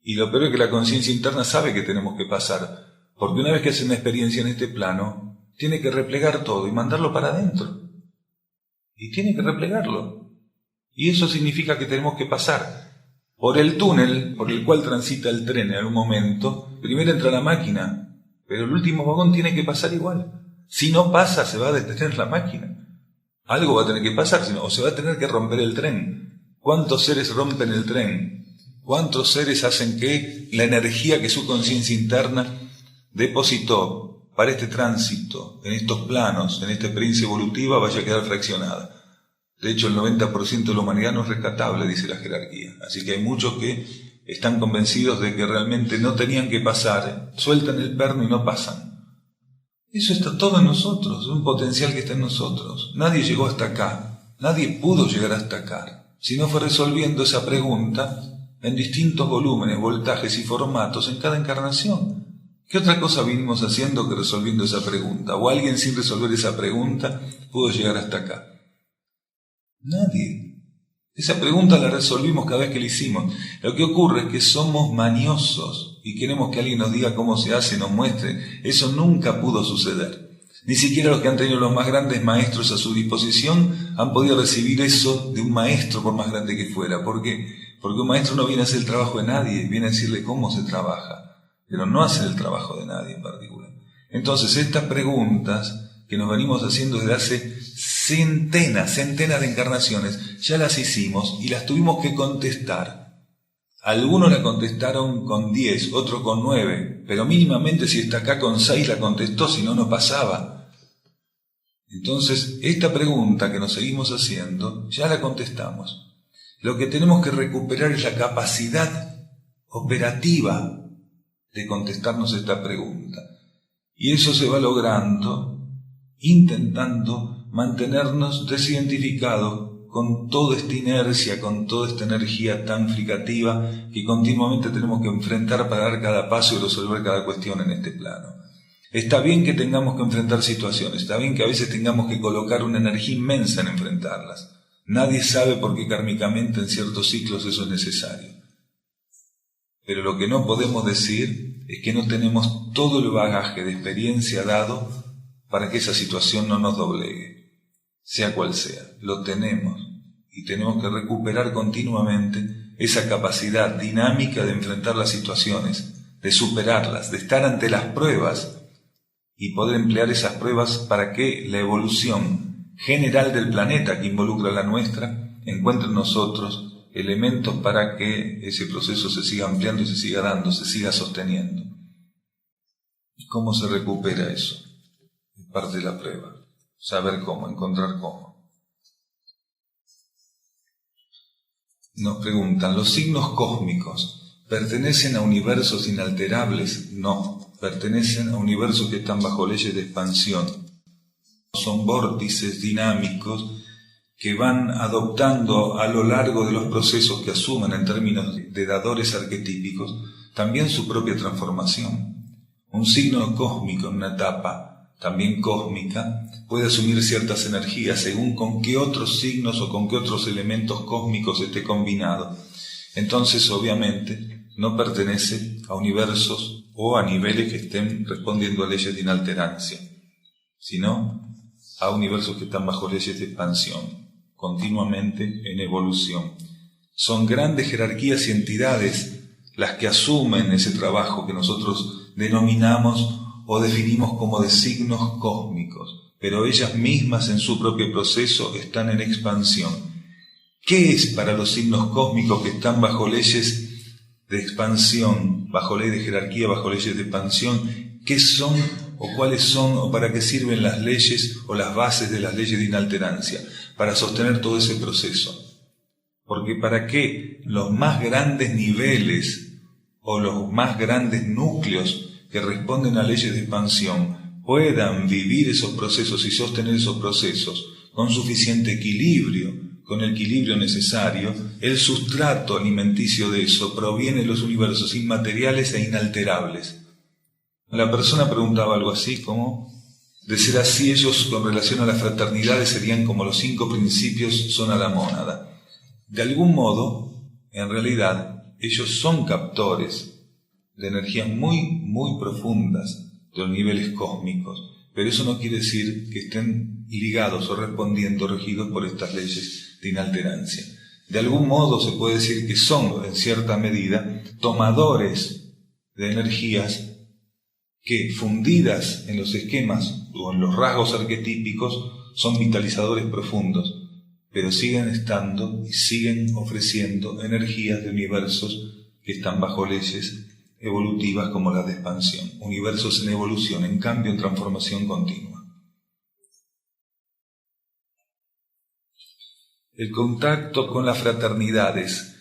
Y lo peor es que la conciencia interna sabe que tenemos que pasar, porque una vez que hace una experiencia en este plano, tiene que replegar todo y mandarlo para adentro. Y tiene que replegarlo. Y eso significa que tenemos que pasar por el túnel por el cual transita el tren en algún momento. Primero entra la máquina, pero el último vagón tiene que pasar igual. Si no pasa, se va a detener la máquina. Algo va a tener que pasar, o se va a tener que romper el tren. ¿Cuántos seres rompen el tren? ¿Cuántos seres hacen que la energía que su conciencia interna depositó para este tránsito, en estos planos, en esta experiencia evolutiva, vaya a quedar fraccionada? De hecho, el 90% de la humanidad no es rescatable, dice la jerarquía. Así que hay muchos que están convencidos de que realmente no tenían que pasar, sueltan el perno y no pasan. Eso está todo en nosotros, es un potencial que está en nosotros. Nadie llegó hasta acá, nadie pudo llegar hasta acá. Si no fue resolviendo esa pregunta, en distintos volúmenes, voltajes y formatos en cada encarnación. ¿Qué otra cosa vinimos haciendo que resolviendo esa pregunta? ¿O alguien sin resolver esa pregunta pudo llegar hasta acá? Nadie. Esa pregunta la resolvimos cada vez que la hicimos. Lo que ocurre es que somos maniosos y queremos que alguien nos diga cómo se hace, nos muestre. Eso nunca pudo suceder. Ni siquiera los que han tenido los más grandes maestros a su disposición han podido recibir eso de un maestro, por más grande que fuera. ¿Por qué? Porque un maestro no viene a hacer el trabajo de nadie, viene a decirle cómo se trabaja, pero no hace el trabajo de nadie en particular. Entonces, estas preguntas que nos venimos haciendo desde hace centenas de encarnaciones, ya las hicimos y las tuvimos que contestar. Algunos la contestaron con 10, otros con 9, pero mínimamente si está acá con 6 la contestó, si no, no pasaba. Entonces, esta pregunta que nos seguimos haciendo, ya la contestamos. Lo que tenemos que recuperar es la capacidad operativa de contestarnos esta pregunta. Y eso se va logrando intentando mantenernos desidentificados con toda esta inercia, con toda esta energía tan fricativa que continuamente tenemos que enfrentar para dar cada paso y resolver cada cuestión en este plano. Está bien que tengamos que enfrentar situaciones, está bien que a veces tengamos que colocar una energía inmensa en enfrentarlas. Nadie sabe por qué kármicamente en ciertos ciclos eso es necesario. Pero lo que no podemos decir es que no tenemos todo el bagaje de experiencia dado para que esa situación no nos doblegue, sea cual sea. Lo tenemos y tenemos que recuperar continuamente esa capacidad dinámica de enfrentar las situaciones, de superarlas, de estar ante las pruebas y poder emplear esas pruebas para que la evolución general del planeta que involucra la nuestra encuentre en nosotros elementos para que ese proceso se siga ampliando y se siga dando, se siga sosteniendo. ¿Y cómo se recupera eso? Es parte de la prueba. Saber cómo, encontrar cómo. Nos preguntan, ¿los signos cósmicos pertenecen a universos inalterables? No, pertenecen a universos que están bajo leyes de expansión. Son vórtices dinámicos que van adoptando a lo largo de los procesos que asumen en términos de dadores arquetípicos, también su propia transformación. Un signo cósmico en una etapa también cósmica puede asumir ciertas energías según con qué otros signos o con qué otros elementos cósmicos esté combinado. Entonces, obviamente, no pertenece a universos o a niveles que estén respondiendo a leyes de inalterancia, sino a universos que están bajo leyes de expansión, continuamente en evolución. Son grandes jerarquías y entidades las que asumen ese trabajo que nosotros denominamos o definimos como de signos cósmicos, pero ellas mismas en su propio proceso están en expansión. ¿Qué es para los signos cósmicos que están bajo leyes de expansión, bajo ley de jerarquía, bajo leyes de expansión? ¿Qué son o cuáles son o para qué sirven las leyes o las bases de las leyes de inalterancia? Para sostener todo ese proceso. Porque para que los más grandes niveles o los más grandes núcleos que responden a leyes de expansión puedan vivir esos procesos y sostener esos procesos con suficiente equilibrio, con el equilibrio necesario, el sustrato alimenticio de eso proviene de los universos inmateriales e inalterables. La persona preguntaba algo así como, de ser así ellos con relación a las fraternidades serían como los 5 principios son a la mónada. De algún modo, en realidad, ellos son captores de energías muy profundas de los niveles cósmicos, pero eso no quiere decir que estén ligados o respondiendo, regidos por estas leyes de inalterancia. De algún modo se puede decir que son, en cierta medida, tomadores de energías que, fundidas en los esquemas o en los rasgos arquetípicos, son vitalizadores profundos, pero siguen estando y siguen ofreciendo energías de universos que están bajo leyes evolutivas como las de expansión, universos en evolución, en cambio, en transformación continua. El contacto con las fraternidades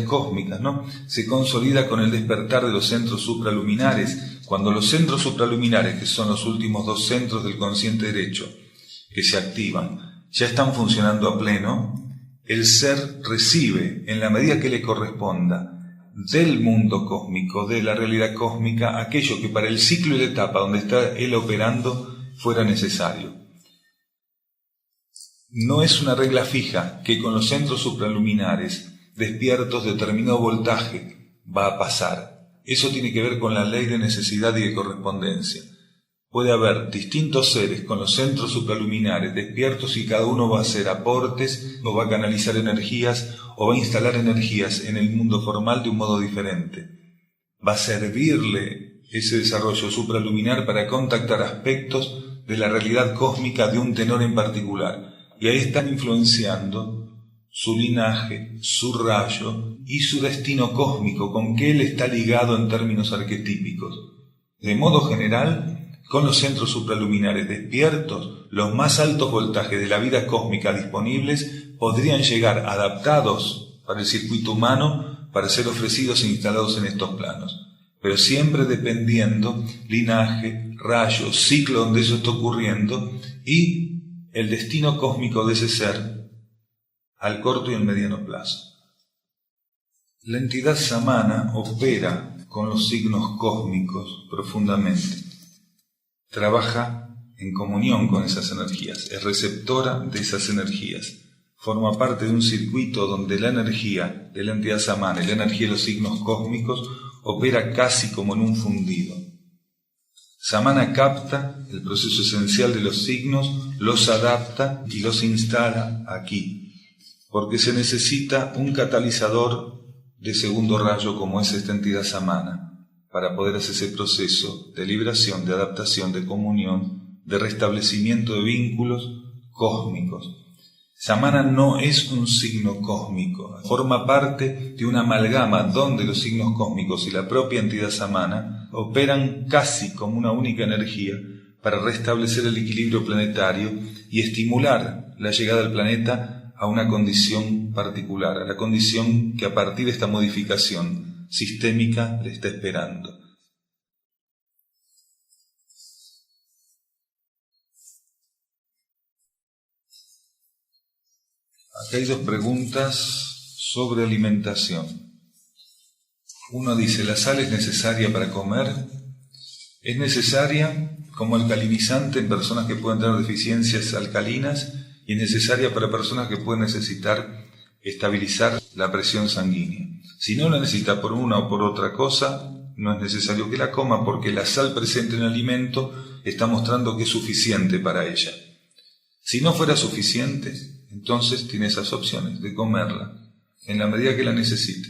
cósmicas, ¿no?, se consolida con el despertar de los centros supraluminares, cuando los centros supraluminares, que son los últimos 2 centros del consciente derecho, que se activan, ya están funcionando a pleno. el ser recibe, en la medida que le corresponda, del mundo cósmico, de la realidad cósmica, aquello que para el ciclo y la etapa donde está él operando fuera necesario. No es una regla fija que con los centros supraluminares despiertos determinado voltaje va a pasar. Eso tiene que ver con la ley de necesidad y de correspondencia. Puede haber distintos seres con los centros supraluminares despiertos y cada uno va a hacer aportes o va a canalizar energías o va a instalar energías en el mundo formal de un modo diferente. Va a servirle ese desarrollo supraluminar para contactar aspectos de la realidad cósmica de un tenor en particular. Y ahí están influenciando su linaje, su rayo y su destino cósmico, con que él está ligado en términos arquetípicos. De modo general, con los centros supraluminares despiertos, los más altos voltajes de la vida cósmica disponibles podrían llegar adaptados para el circuito humano para ser ofrecidos e instalados en estos planos, pero siempre dependiendo linaje, rayo, ciclo donde eso está ocurriendo y el destino cósmico de ese ser al corto y al mediano plazo. La entidad samana opera con los signos cósmicos profundamente. Trabaja en comunión con esas energías, es receptora de esas energías, forma parte de un circuito donde la energía de la entidad samana y la energía de los signos cósmicos opera casi como en un fundido. Samana capta el proceso esencial de los signos, los adapta y los instala aquí, porque se necesita un catalizador de segundo rayo como es esta entidad samana, para poder hacer ese proceso de liberación, de adaptación, de comunión, de restablecimiento de vínculos cósmicos. Samana no es un signo cósmico, forma parte de una amalgama donde los signos cósmicos y la propia entidad samana operan casi como una única energía para restablecer el equilibrio planetario y estimular la llegada del planeta a una condición particular, a la condición que a partir de esta modificación sistémica le está esperando. Acá hay dos preguntas sobre alimentación. Uno dice, ¿la sal es necesaria para comer? Es necesaria como alcalinizante en personas que pueden tener deficiencias alcalinas y es necesaria para personas que pueden necesitar estabilizar la presión sanguínea. Si no la necesita por una o por otra cosa, no es necesario que la coma porque la sal presente en el alimento está mostrando que es suficiente para ella. Si no fuera suficiente, entonces tiene esas opciones de comerla en la medida que la necesite,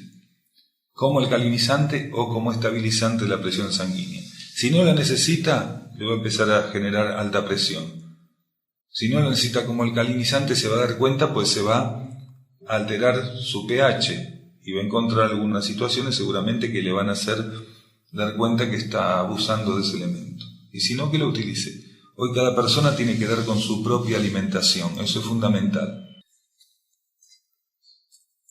como alcalinizante o como estabilizante de la presión sanguínea. Si no la necesita, le va a empezar a generar alta presión. Si no la necesita como alcalinizante, se va a dar cuenta, pues se va a alterar su pH y va a encontrar algunas situaciones seguramente que le van a hacer dar cuenta que está abusando de ese elemento. Y si no, que lo utilice. Hoy cada persona tiene que dar con su propia alimentación, eso es fundamental.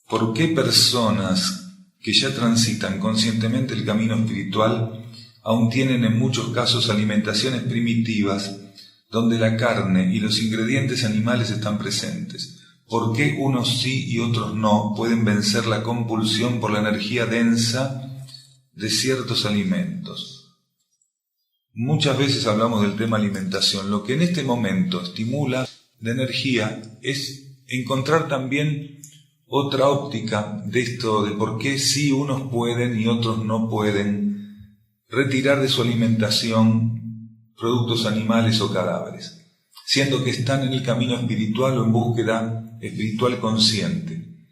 ¿Por qué personas que ya transitan conscientemente el camino espiritual aún tienen en muchos casos alimentaciones primitivas donde la carne y los ingredientes animales están presentes? ¿Por qué unos sí y otros no pueden vencer la compulsión por la energía densa de ciertos alimentos? Muchas veces hablamos del tema alimentación. Lo que en este momento estimula la energía es encontrar también otra óptica de esto, de por qué sí unos pueden y otros no pueden retirar de su alimentación productos animales o cadáveres, siendo que están en el camino espiritual o en búsqueda espiritual consciente.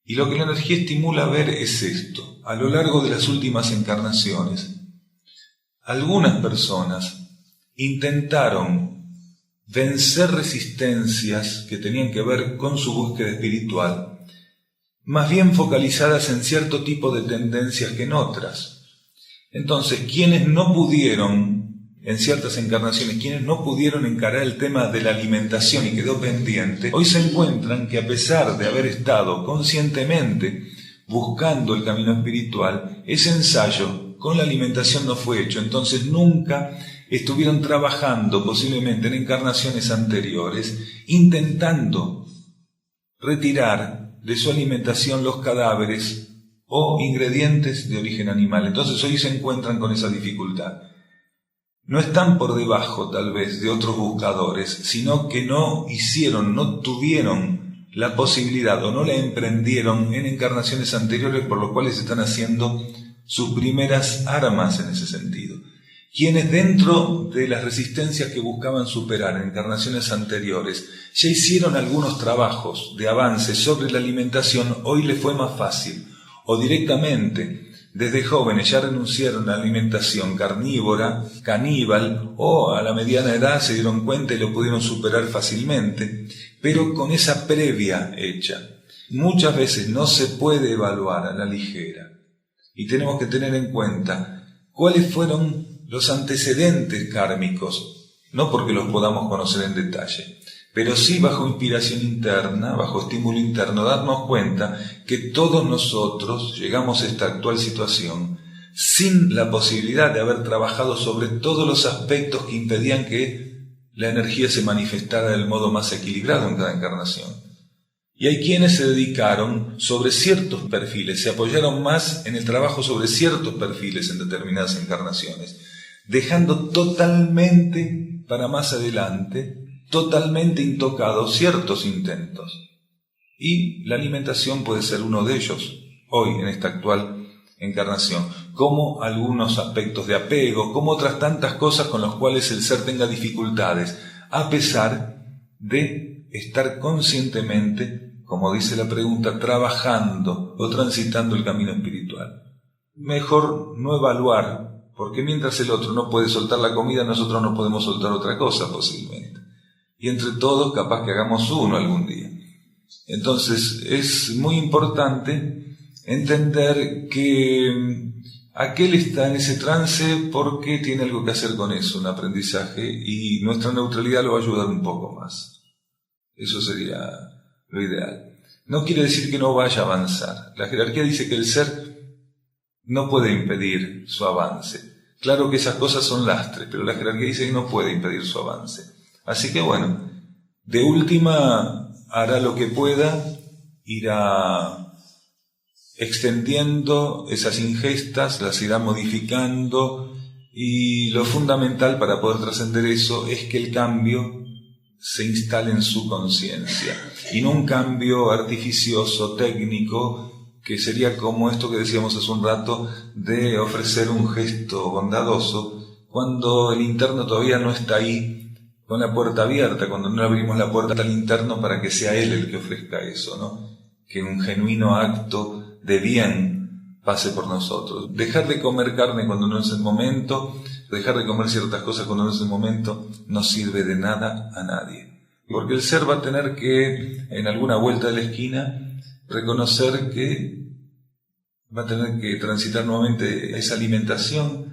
Y lo que la energía estimula a ver es esto. A lo largo de las últimas encarnaciones, algunas personas intentaron vencer resistencias que tenían que ver con su búsqueda espiritual, más bien focalizadas en cierto tipo de tendencias que en otras. Entonces, quienes no pudieron, en ciertas encarnaciones, quienes no pudieron encarar el tema de la alimentación y quedó pendiente, hoy se encuentran que a pesar de haber estado conscientemente buscando el camino espiritual, ese ensayo con la alimentación no fue hecho. Entonces nunca estuvieron trabajando, posiblemente en encarnaciones anteriores, intentando retirar de su alimentación los cadáveres o ingredientes de origen animal. Entonces hoy se encuentran con esa dificultad. No están por debajo, tal vez, de otros buscadores, sino que no tuvieron la posibilidad o no la emprendieron en encarnaciones anteriores, por lo cual están haciendo sus primeras armas en ese sentido. Quienes dentro de las resistencias que buscaban superar en encarnaciones anteriores ya hicieron algunos trabajos de avance sobre la alimentación, hoy les fue más fácil, o directamente desde jóvenes ya renunciaron a la alimentación carnívora, caníbal, o a la mediana edad se dieron cuenta y lo pudieron superar fácilmente, pero con esa previa hecha. Muchas veces no se puede evaluar a la ligera y tenemos que tener en cuenta cuáles fueron los antecedentes kármicos, no porque los podamos conocer en detalle, pero sí bajo inspiración interna, bajo estímulo interno, darnos cuenta que todos nosotros llegamos a esta actual situación sin la posibilidad de haber trabajado sobre todos los aspectos que impedían que la energía se manifestara del modo más equilibrado en cada encarnación. Y hay quienes se dedicaron sobre ciertos perfiles, se apoyaron más en el trabajo sobre ciertos perfiles en determinadas encarnaciones, dejando totalmente para más adelante, totalmente intocados ciertos intentos. Y la alimentación puede ser uno de ellos, hoy en esta actual encarnación, como algunos aspectos de apego, como otras tantas cosas con las cuales el ser tenga dificultades, a pesar de estar conscientemente, como dice la pregunta, trabajando o transitando el camino espiritual. Mejor no evaluar, porque mientras el otro no puede soltar la comida, nosotros no podemos soltar otra cosa posiblemente. Y entre todos capaz que hagamos uno algún día. Entonces es muy importante entender que aquel está en ese trance porque tiene algo que hacer con eso, un aprendizaje, y nuestra neutralidad lo va a ayudar un poco más. Eso sería lo ideal. No quiere decir que no vaya a avanzar. La jerarquía dice que el ser no puede impedir su avance. Claro que esas cosas son lastres, pero la jerarquía dice que no puede impedir su avance. Así que bueno, de última hará lo que pueda, irá extendiendo esas ingestas, las irá modificando, y lo fundamental para poder trascender eso es que el cambio se instale en su conciencia, y no un cambio artificioso, técnico, que sería como esto que decíamos hace un rato, de ofrecer un gesto bondadoso, cuando el interno todavía no está ahí, con la puerta abierta, cuando no abrimos la puerta al interno para que sea él el que ofrezca eso, ¿no? Que un genuino acto de bien pase por nosotros. Dejar de comer carne cuando no es el momento, dejar de comer ciertas cosas cuando no es el momento, no sirve de nada a nadie. Porque el ser va a tener que, en alguna vuelta de la esquina, reconocer que va a tener que transitar nuevamente esa alimentación,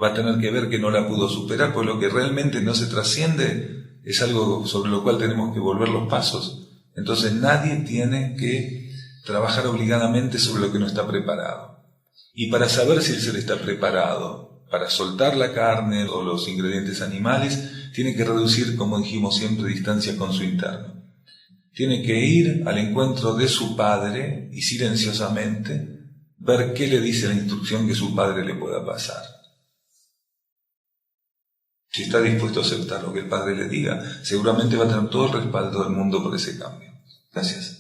va a tener que ver que no la pudo superar, pues lo que realmente no se trasciende es algo sobre lo cual tenemos que volver los pasos. Entonces nadie tiene que trabajar obligadamente sobre lo que no está preparado. Y para saber si el ser está preparado para soltar la carne o los ingredientes animales, tiene que reducir, como dijimos siempre, distancia con su interno. Tiene que ir al encuentro de su padre y silenciosamente ver qué le dice la instrucción que su padre le pueda pasar. Si está dispuesto a aceptar lo que el padre le diga, seguramente va a tener todo el respaldo del mundo por ese cambio. Gracias.